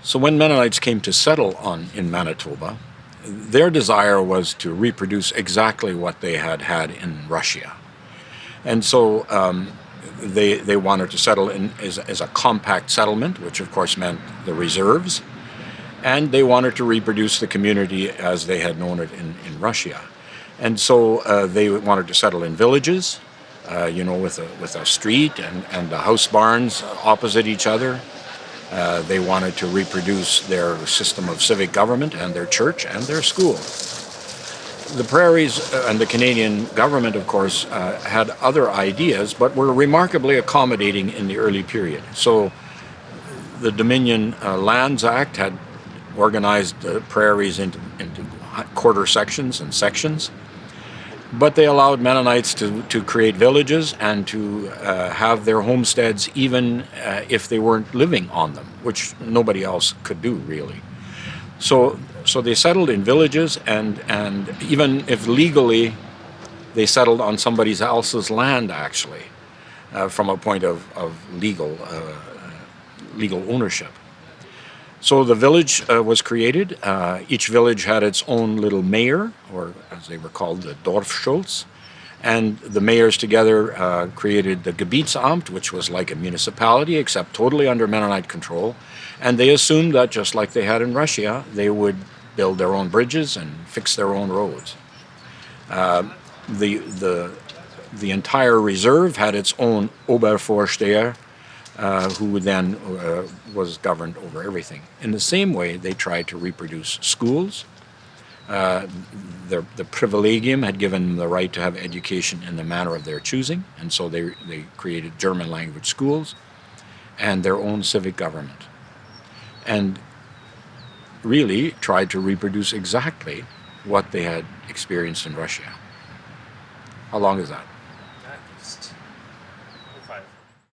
So when Mennonites came to settle in Manitoba, their desire was to reproduce exactly what they had had in Russia. And so they wanted to settle as a compact settlement, which of course meant the reserves, and they wanted to reproduce the community as they had known it in Russia. And so they wanted to settle in villages, with a street and the house barns opposite each other. They wanted to reproduce their system of civic government and their church and their school. The prairies and the Canadian government, of course, had other ideas, but were remarkably accommodating in the early period. So the Dominion Lands Act had organized the prairies into quarter sections and sections, but they allowed Mennonites to create villages and to have their homesteads even if they weren't living on them, which nobody else could do, really. So they settled in villages, and even if legally they settled on somebody else's land, actually, from a point of legal ownership. So the village was created. Each village had its own little mayor, or as they were called, the Dorfschulz. And the mayors together created the Gebietsamt, which was like a municipality, except totally under Mennonite control. And they assumed that, just like they had in Russia, they would build their own bridges and fix their own roads. The entire reserve had its own Obervorsteher, who then was governed over everything. In the same way, they tried to reproduce schools. The privilegium had given them the right to have education in the manner of their choosing, and so they created German language schools and their own civic government, and really tried to reproduce exactly what they had experienced in Russia. How long is that?